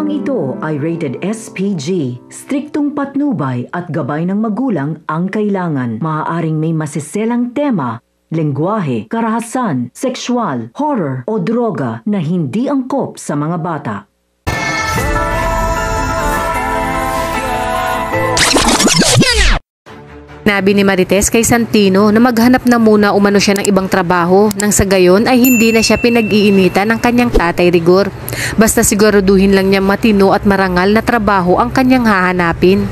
Programang ito ay rated SPG. Striktong patnubay at gabay ng magulang ang kailangan. Maaaring may masiselang tema, lengguwahe, karahasan, sexual, horror o droga na hindi angkop sa mga bata. Nabi ni Marites kay Santino na maghanap na muna umano siya ng ibang trabaho nang sa gayon ay hindi na siya pinag-iinitan ng kanyang tatay Rigor. Basta siguraduhin lang niya matino at marangal na trabaho ang kanyang hahanapin.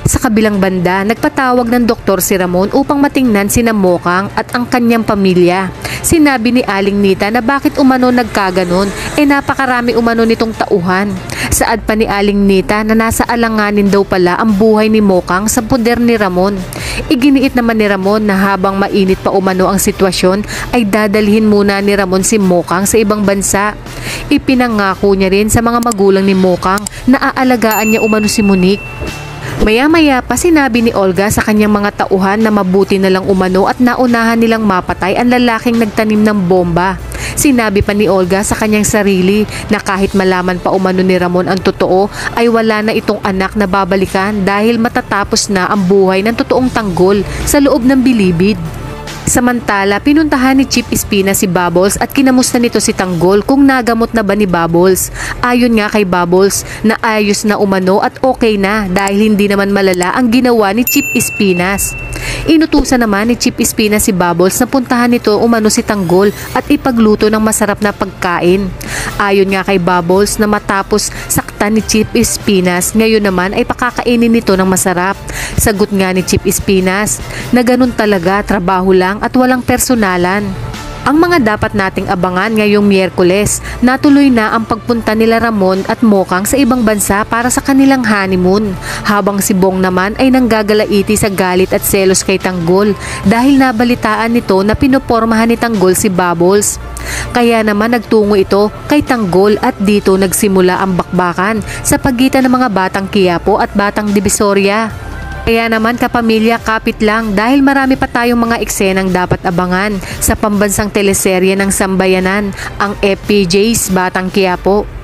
Sa kabilang banda, nagpatawag ng doktor si Ramon upang matingnan sina Mokang at ang kanyang pamilya. Sinabi ni Aling Nita na bakit umano nagkaganon, napakarami umano nitong tauhan. Saad pa ni Aling Nita na nasa alanganin daw pala ang buhay ni Mokang sa poder ni Ramon. Iginiit naman ni Ramon na habang mainit pa umano ang sitwasyon ay dadalhin muna ni Ramon si Mokang sa ibang bansa. Ipinangako niya rin sa mga magulang ni Mokang na aalagaan niya umano si Monique. Maya-maya pa sinabi ni Olga sa kanyang mga tauhan na mabuti na lang umano at naunahan nilang mapatay ang lalaking nagtanim ng bomba. Sinabi pa ni Olga sa kanyang sarili na kahit malaman pa umano ni Ramon ang totoo ay wala na itong anak na babalikan dahil matatapos na ang buhay ng totoong tanggol sa loob ng bilibid. Samantala, pinuntahan ni Chip Espina si Bubbles at kinamusta nito si Tanggol kung nagamot na ba ni Bubbles. Ayon nga kay Bubbles na ayos na umano at okay na dahil hindi naman malala ang ginawa ni Chip Espinas. Inutusan naman ni Chip Espinas si Bubbles na puntahan nito umano si Tanggol at ipagluto ng masarap na pagkain. Ayon nga kay Bubbles na matapos saktan ni Chip Espinas, ngayon naman ay pakakainin nito ng masarap. Sagot nga ni Chip Espinas na ganun talaga, trabaho lang at walang personalan. Ang mga dapat nating abangan ngayong Miyerkules, natuloy na ang pagpunta nila Ramon at Mokang sa ibang bansa para sa kanilang honeymoon. Habang si Bong naman ay nanggagalaiti sa galit at selos kay Tanggol dahil nabalitaan nito na pinopormahan ni Tanggol si Bubbles. Kaya naman nagtungo ito kay Tanggol at dito nagsimula ang bakbakan sa pagitan ng mga batang Quiapo at batang Divisoria. Kaya naman kapamilya, kapit lang dahil marami pa tayong mga eksenang dapat abangan sa pambansang teleserye ng Sambayanan, ang FPJ's Batang Quiapo.